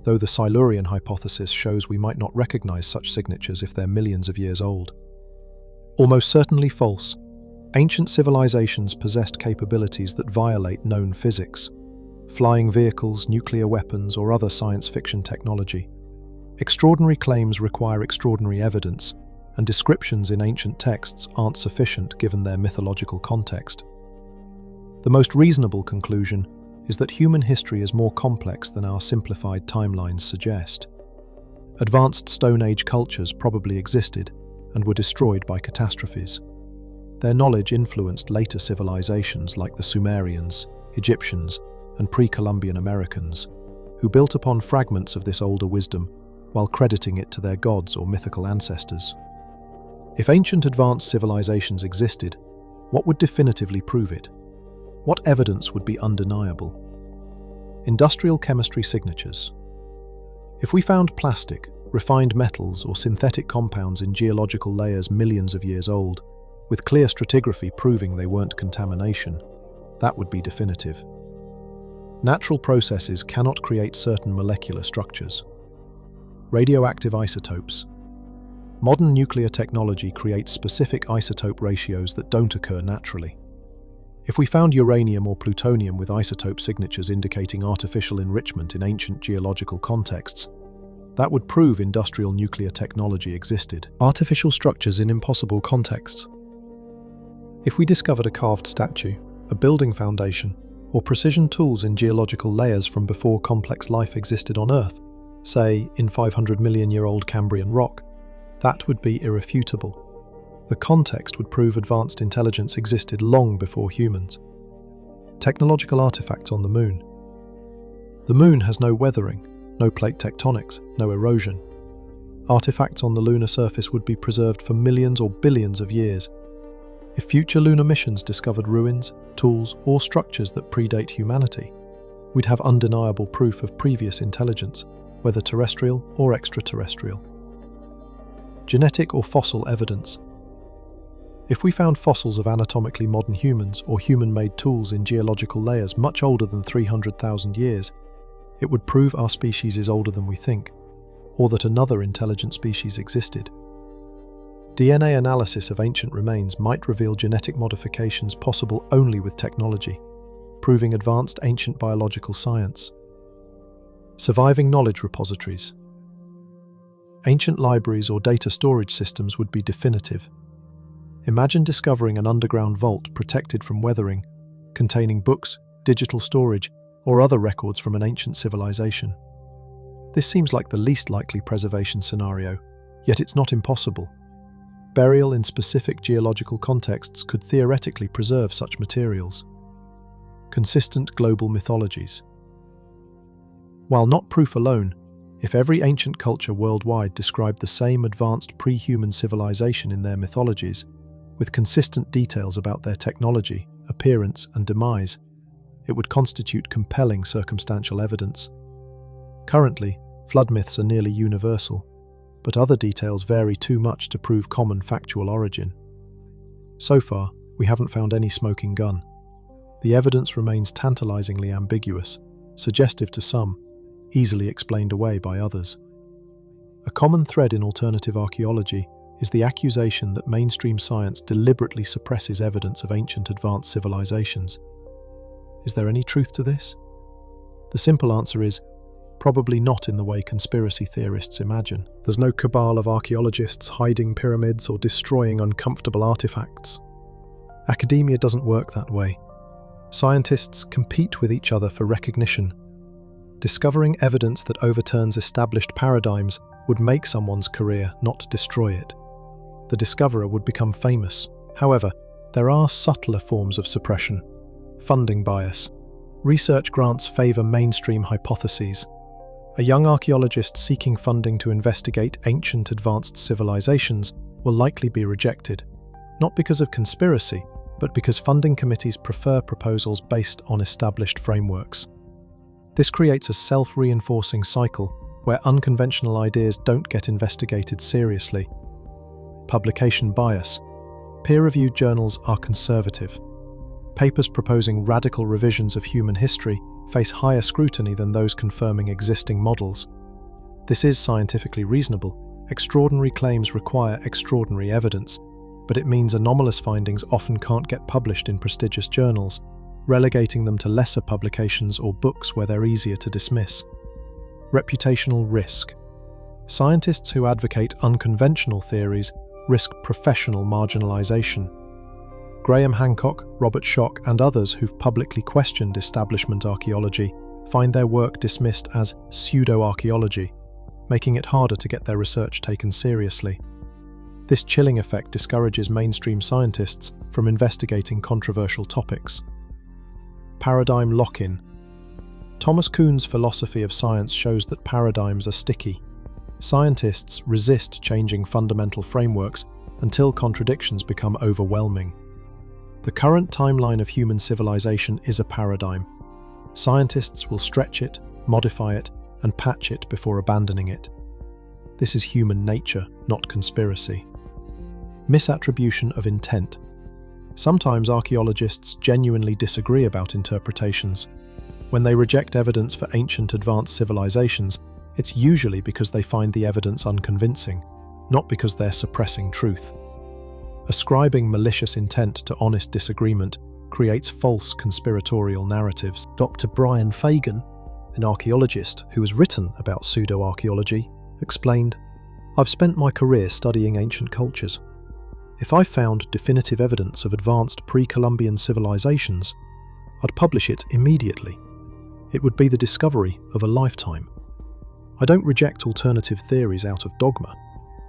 though the Silurian Hypothesis shows we might not recognize such signatures if they're millions of years old. Almost certainly false. Ancient civilizations possessed capabilities that violate known physics. Flying vehicles, nuclear weapons, or other science fiction technology. Extraordinary claims require extraordinary evidence, and descriptions in ancient texts aren't sufficient given their mythological context. The most reasonable conclusion is that human history is more complex than our simplified timelines suggest. Advanced Stone Age cultures probably existed and were destroyed by catastrophes. Their knowledge influenced later civilizations like the Sumerians, Egyptians, and pre-Columbian Americans, who built upon fragments of this older wisdom while crediting it to their gods or mythical ancestors. If ancient advanced civilizations existed, what would definitively prove it? What evidence would be undeniable? Industrial chemistry signatures. If we found plastic, refined metals, or synthetic compounds in geological layers millions of years old, with clear stratigraphy proving they weren't contamination, that would be definitive. Natural processes cannot create certain molecular structures. Radioactive isotopes. Modern nuclear technology creates specific isotope ratios that don't occur naturally. If we found uranium or plutonium with isotope signatures indicating artificial enrichment in ancient geological contexts, that would prove industrial nuclear technology existed. Artificial structures in impossible contexts. If we discovered a carved statue, a building foundation, or precision tools in geological layers from before complex life existed on Earth, say in 500 million year old Cambrian rock, that would be irrefutable. The context would prove advanced intelligence existed long before humans. Technological artifacts on the Moon. The Moon has no weathering, no plate tectonics, no erosion. Artifacts on the lunar surface would be preserved for millions or billions of years. If future lunar missions discovered ruins, tools, or structures that predate humanity, we'd have undeniable proof of previous intelligence, whether terrestrial or extraterrestrial. Genetic or fossil evidence. If we found fossils of anatomically modern humans or human-made tools in geological layers much older than 300,000 years, it would prove our species is older than we think, or that another intelligent species existed. DNA analysis of ancient remains might reveal genetic modifications possible only with technology, proving advanced ancient biological science. Surviving knowledge repositories. Ancient libraries or data storage systems would be definitive. Imagine discovering an underground vault protected from weathering, containing books, digital storage, or other records from an ancient civilization. This seems like the least likely preservation scenario, yet it's not impossible. Burial in specific geological contexts could theoretically preserve such materials. Consistent global mythologies. While not proof alone, if every ancient culture worldwide described the same advanced pre-human civilization in their mythologies, with consistent details about their technology, appearance, and demise, it would constitute compelling circumstantial evidence. Currently, flood myths are nearly universal, but other details vary too much to prove common factual origin. So far, we haven't found any smoking gun. The evidence remains tantalizingly ambiguous, suggestive to some, easily explained away by others. A common thread in alternative archaeology is the accusation that mainstream science deliberately suppresses evidence of ancient advanced civilizations. Is there any truth to this? The simple answer is, probably not in the way conspiracy theorists imagine. There's no cabal of archaeologists hiding pyramids or destroying uncomfortable artifacts. Academia doesn't work that way. Scientists compete with each other for recognition. Discovering evidence that overturns established paradigms would make someone's career, not destroy it. The discoverer would become famous. However, there are subtler forms of suppression. Funding bias. Research grants favor mainstream hypotheses. A young archaeologist seeking funding to investigate ancient advanced civilizations will likely be rejected, not because of conspiracy, but because funding committees prefer proposals based on established frameworks. This creates a self-reinforcing cycle where unconventional ideas don't get investigated seriously. Publication bias. Peer-reviewed journals are conservative. Papers proposing radical revisions of human history face higher scrutiny than those confirming existing models. This is scientifically reasonable. Extraordinary claims require extraordinary evidence, but it means anomalous findings often can't get published in prestigious journals, relegating them to lesser publications or books where they're easier to dismiss. Reputational risk. Scientists who advocate unconventional theories risk professional marginalization. Graham Hancock, Robert Schoch, and others who've publicly questioned establishment archaeology find their work dismissed as pseudo-archaeology, making it harder to get their research taken seriously. This chilling effect discourages mainstream scientists from investigating controversial topics. Paradigm lock-in. Thomas Kuhn's philosophy of science shows that paradigms are sticky. Scientists resist changing fundamental frameworks until contradictions become overwhelming. The current timeline of human civilization is a paradigm. Scientists will stretch it, modify it, and patch it before abandoning it. This is human nature, not conspiracy. Misattribution of intent. Sometimes archaeologists genuinely disagree about interpretations. When they reject evidence for ancient advanced civilizations, it's usually because they find the evidence unconvincing, not because they're suppressing truth. Ascribing malicious intent to honest disagreement creates false conspiratorial narratives. Dr. Brian Fagan, an archaeologist who has written about pseudo-archaeology, explained, "I've spent my career studying ancient cultures. If I found definitive evidence of advanced pre-Columbian civilizations, I'd publish it immediately. It would be the discovery of a lifetime. I don't reject alternative theories out of dogma.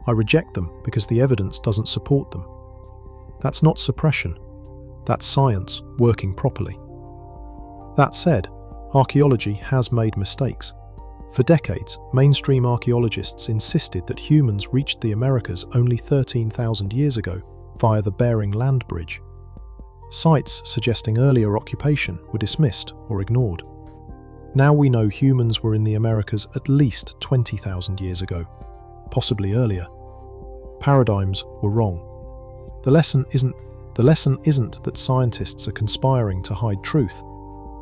I reject them because the evidence doesn't support them. That's not suppression. That's science working properly. That said, Archaeology has made mistakes. For decades, mainstream archaeologists insisted that humans reached the Americas only 13,000 years ago via the Bering Land Bridge. Sites suggesting earlier occupation were dismissed or ignored. Now we know humans were in the Americas at least 20,000 years ago, possibly earlier. Paradigms were wrong. The lesson isn't that scientists are conspiring to hide truth.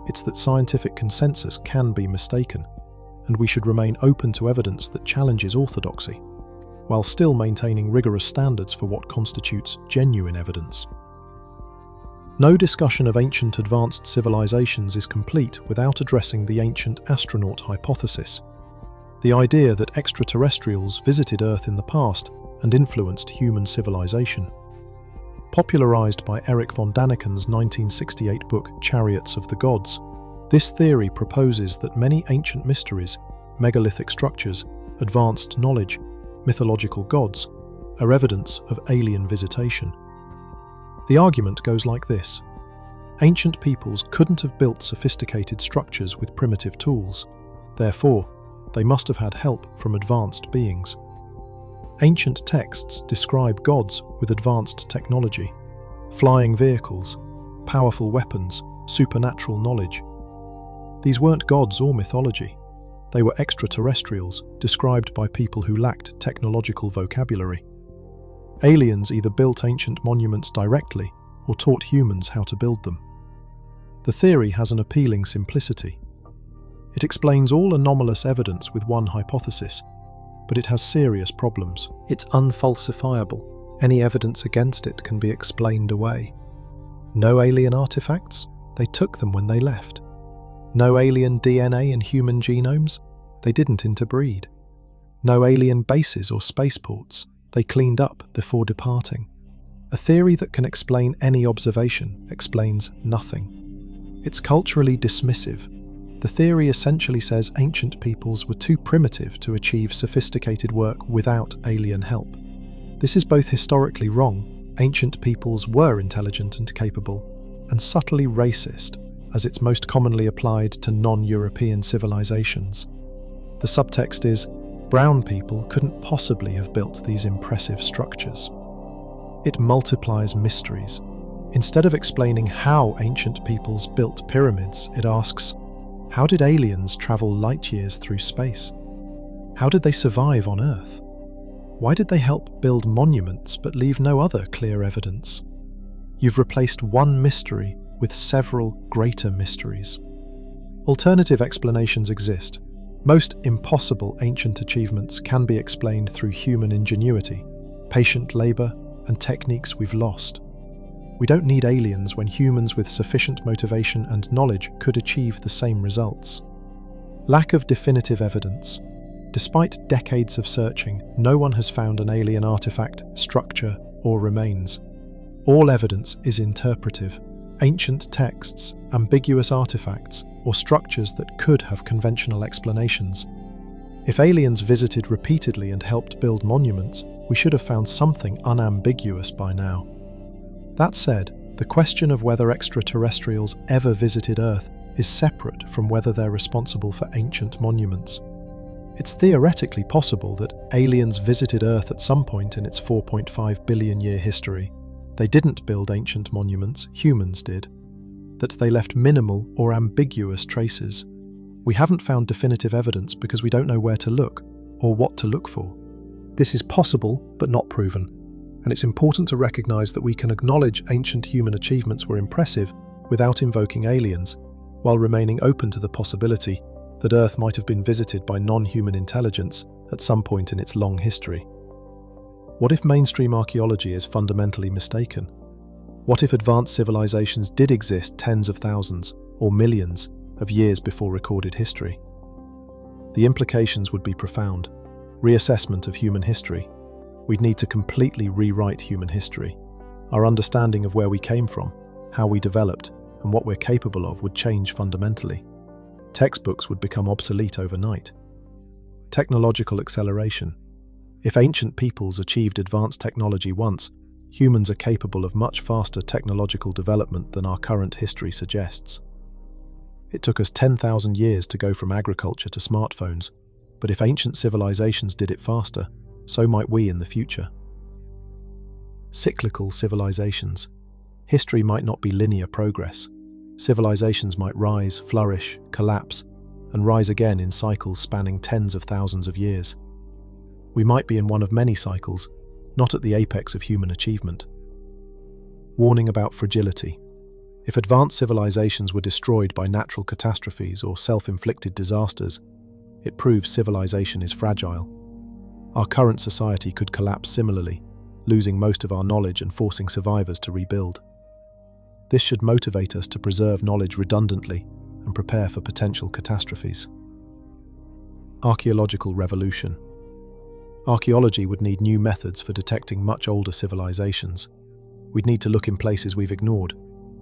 It's that scientific consensus can be mistaken, and we should remain open to evidence that challenges orthodoxy, while still maintaining rigorous standards for what constitutes genuine evidence. No discussion of ancient advanced civilizations is complete without addressing the ancient astronaut hypothesis, the idea that extraterrestrials visited Earth in the past and influenced human civilization. Popularized by Erich von Daniken's 1968 book Chariots of the Gods, this theory proposes that many ancient mysteries, megalithic structures, advanced knowledge, mythological gods, are evidence of alien visitation. The argument goes like this: ancient peoples couldn't have built sophisticated structures with primitive tools, therefore, they must have had help from advanced beings. Ancient texts describe gods with advanced technology, flying vehicles, powerful weapons, supernatural knowledge. These weren't gods or mythology. They were extraterrestrials, described by people who lacked technological vocabulary. Aliens either built ancient monuments directly or taught humans how to build them. The theory has an appealing simplicity. It explains all anomalous evidence with one hypothesis, but it has serious problems. It's unfalsifiable. Any evidence against it can be explained away. No alien artifacts? They took them when they left. No alien DNA in human genomes? They didn't interbreed. No alien bases or spaceports? They cleaned up before departing. A theory that can explain any observation explains nothing. It's culturally dismissive. The theory essentially says ancient peoples were too primitive to achieve sophisticated work without alien help. This is both historically wrong, ancient peoples were intelligent and capable, and subtly racist, as it's most commonly applied to non-European civilizations. The subtext is, brown people couldn't possibly have built these impressive structures. It multiplies mysteries. Instead of explaining how ancient peoples built pyramids, it asks, how did aliens travel light years through space? How did they survive on Earth? Why did they help build monuments but leave no other clear evidence? You've replaced one mystery with several greater mysteries. Alternative explanations exist. Most impossible ancient achievements can be explained through human ingenuity, patient labor, and techniques we've lost. We don't need aliens when humans with sufficient motivation and knowledge could achieve the same results. Lack of definitive evidence. Despite decades of searching, no one has found an alien artifact, structure, or remains. All evidence is interpretive. Ancient texts, ambiguous artifacts, or structures that could have conventional explanations. If aliens visited repeatedly and helped build monuments, we should have found something unambiguous by now. That said, the question of whether extraterrestrials ever visited Earth is separate from whether they're responsible for ancient monuments. It's theoretically possible that aliens visited Earth at some point in its 4.5 billion year history. They didn't build ancient monuments, humans did. That they left minimal or ambiguous traces. We haven't found definitive evidence because we don't know where to look or what to look for. This is possible, but not proven. And it's important to recognize that we can acknowledge ancient human achievements were impressive without invoking aliens, while remaining open to the possibility that Earth might have been visited by non-human intelligence at some point in its long history. What if mainstream archaeology is fundamentally mistaken? What if advanced civilizations did exist tens of thousands or millions of years before recorded history? The implications would be profound. Reassessment of human history. We'd need to completely rewrite human history. Our understanding of where we came from, how we developed, and what we're capable of would change fundamentally. Textbooks would become obsolete overnight. Technological acceleration. If ancient peoples achieved advanced technology once, humans are capable of much faster technological development than our current history suggests. It took us 10,000 years to go from agriculture to smartphones, but if ancient civilizations did it faster, so might we in the future. Cyclical civilizations. History might not be linear progress. Civilizations might rise, flourish, collapse, and rise again in cycles spanning tens of thousands of years. We might be in one of many cycles, not at the apex of human achievement. Warning about fragility. If advanced civilizations were destroyed by natural catastrophes or self-inflicted disasters, it proves civilization is fragile. Our current society could collapse similarly, losing most of our knowledge and forcing survivors to rebuild. This should motivate us to preserve knowledge redundantly and prepare for potential catastrophes. Archaeological revolution. Archaeology would need new methods for detecting much older civilizations. We'd need to look in places we've ignored: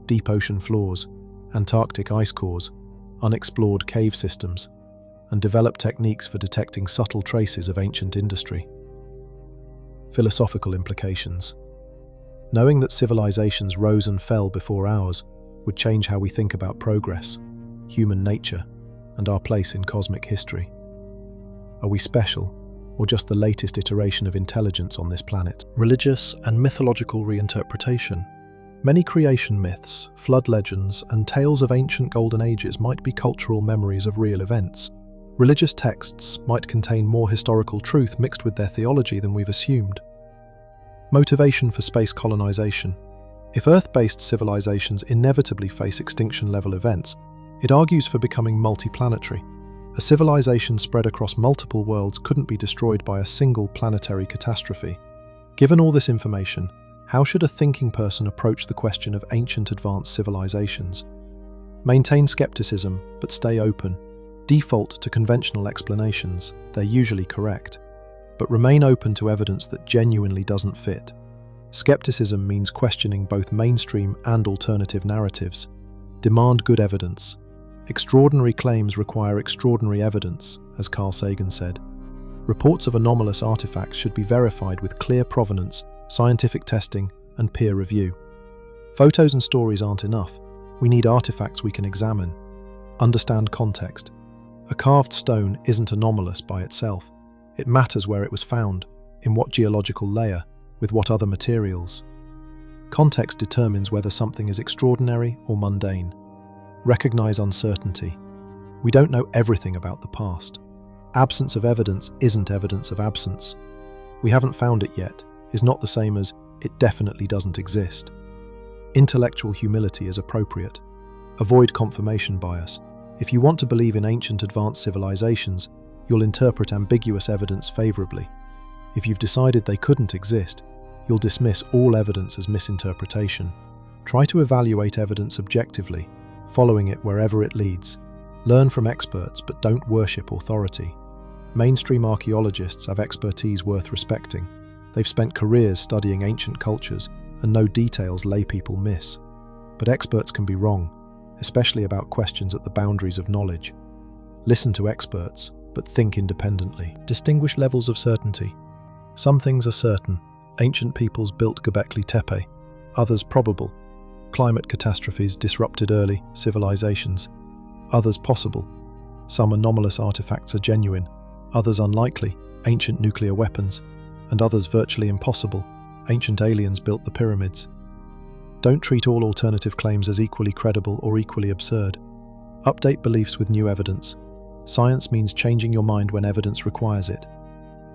deep ocean floors, Antarctic ice cores, unexplored cave systems, and develop techniques for detecting subtle traces of ancient industry. Philosophical implications. Knowing that civilizations rose and fell before ours would change how we think about progress, human nature, and our place in cosmic history. Are we special, or just the latest iteration of intelligence on this planet? Religious and mythological reinterpretation. Many creation myths, flood legends, and tales of ancient golden ages might be cultural memories of real events. Religious texts might contain more historical truth mixed with their theology than we've assumed. Motivation for space colonization. If Earth-based civilizations inevitably face extinction-level events, it argues for becoming multiplanetary. A civilization spread across multiple worlds couldn't be destroyed by a single planetary catastrophe. Given all this information, how should a thinking person approach the question of ancient advanced civilizations? Maintain skepticism, but stay open. Default to conventional explanations, they're usually correct. But remain open to evidence that genuinely doesn't fit. Skepticism means questioning both mainstream and alternative narratives. Demand good evidence. Extraordinary claims require extraordinary evidence, as Carl Sagan said. Reports of anomalous artifacts should be verified with clear provenance, scientific testing, and peer review. Photos and stories aren't enough. We need artifacts we can examine. Understand context. A carved stone isn't anomalous by itself. It matters where it was found, in what geological layer, with what other materials. Context determines whether something is extraordinary or mundane. Recognize uncertainty. We don't know everything about the past. Absence of evidence isn't evidence of absence. We haven't found it yet is not the same as it definitely doesn't exist. Intellectual humility is appropriate. Avoid confirmation bias. If you want to believe in ancient advanced civilizations, you'll interpret ambiguous evidence favorably. If you've decided they couldn't exist, you'll dismiss all evidence as misinterpretation. Try to evaluate evidence objectively, following it wherever it leads. Learn from experts, but don't worship authority. Mainstream archaeologists have expertise worth respecting. They've spent careers studying ancient cultures and know details laypeople miss. But experts can be wrong, especially about questions at the boundaries of knowledge. Listen to experts, but think independently. Distinguish levels of certainty. Some things are certain. Ancient peoples built Göbekli Tepe. Others probable. Climate catastrophes disrupted early civilizations. Others possible. Some anomalous artifacts are genuine. Others unlikely. Ancient nuclear weapons. And others virtually impossible. Ancient aliens built the pyramids. Don't treat all alternative claims as equally credible or equally absurd. Update beliefs with new evidence. Science means changing your mind when evidence requires it.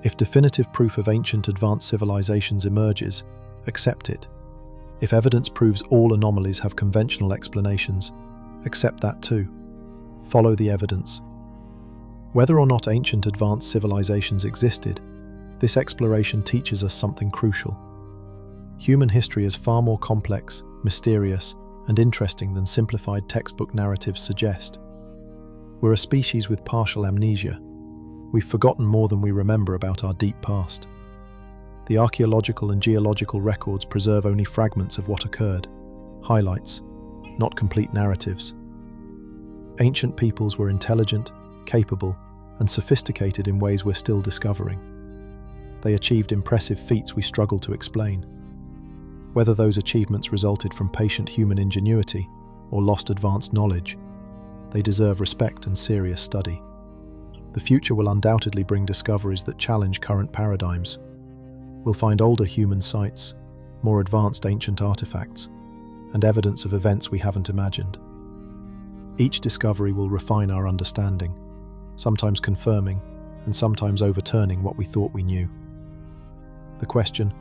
If definitive proof of ancient advanced civilizations emerges, accept it. If evidence proves all anomalies have conventional explanations, accept that too. Follow the evidence. Whether or not ancient advanced civilizations existed, this exploration teaches us something crucial. Human history is far more complex, mysterious, and interesting than simplified textbook narratives suggest. We're a species with partial amnesia. We've forgotten more than we remember about our deep past. The archaeological and geological records preserve only fragments of what occurred, highlights, not complete narratives. Ancient peoples were intelligent, capable, and sophisticated in ways we're still discovering. They achieved impressive feats we struggle to explain. Whether those achievements resulted from patient human ingenuity or lost advanced knowledge, They deserve respect and serious study. The future will undoubtedly bring discoveries that challenge current paradigms. We'll find older human sites, more advanced ancient artifacts, and evidence of events we haven't imagined. Each discovery will refine our understanding, sometimes confirming and sometimes overturning what we thought we knew. The question,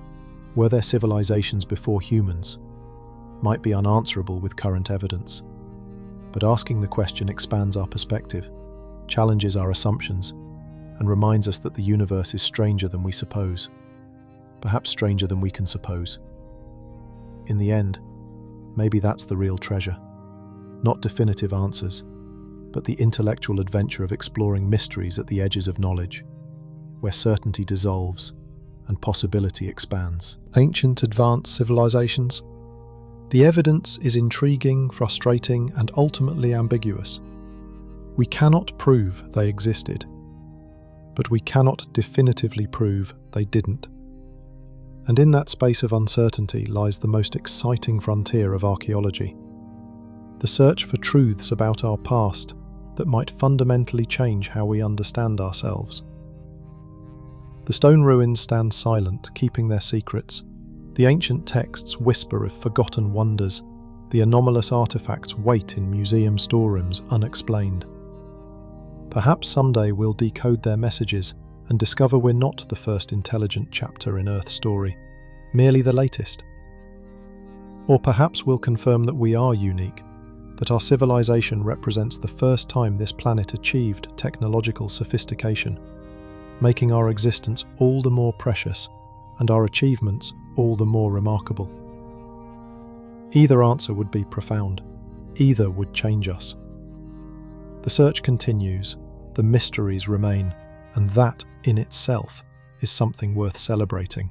were there civilizations before humans, might be unanswerable with current evidence. But asking the question expands our perspective, challenges our assumptions, and reminds us that the universe is stranger than we suppose, perhaps stranger than we can suppose. In the end, maybe that's the real treasure. Not definitive answers, but the intellectual adventure of exploring mysteries at the edges of knowledge, where certainty dissolves and possibility expands. Ancient advanced civilizations? The evidence is intriguing, frustrating, and ultimately ambiguous. We cannot prove they existed, but we cannot definitively prove they didn't. And in that space of uncertainty lies the most exciting frontier of archaeology. The search for truths about our past that might fundamentally change how we understand ourselves. The stone ruins stand silent, keeping their secrets. The ancient texts whisper of forgotten wonders. The anomalous artifacts wait in museum storerooms unexplained. Perhaps someday we'll decode their messages and discover we're not the first intelligent chapter in Earth's story, merely the latest. Or perhaps we'll confirm that we are unique, that our civilization represents the first time this planet achieved technological sophistication, making our existence all the more precious and our achievements all the more remarkable. Either answer would be profound. Either would change us. The search continues, the mysteries remain, and that in itself is something worth celebrating.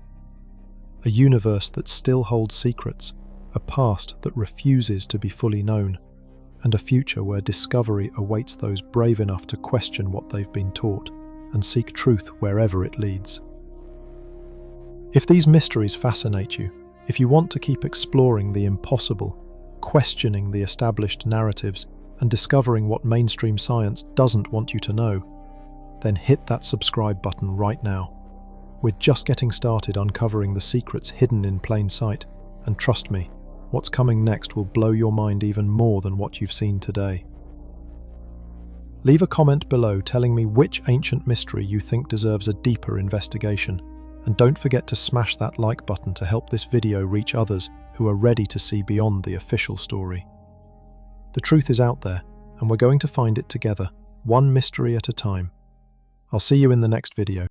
A universe that still holds secrets, a past that refuses to be fully known, and a future where discovery awaits those brave enough to question what they've been taught and seek truth wherever it leads. If these mysteries fascinate you, if you want to keep exploring the impossible, questioning the established narratives, and discovering what mainstream science doesn't want you to know, then hit that subscribe button right now. We're just getting started uncovering the secrets hidden in plain sight, and trust me, what's coming next will blow your mind even more than what you've seen today. Leave a comment below telling me which ancient mystery you think deserves a deeper investigation, and don't forget to smash that like button to help this video reach others who are ready to see beyond the official story. The truth is out there, and we're going to find it together, one mystery at a time. I'll see you in the next video.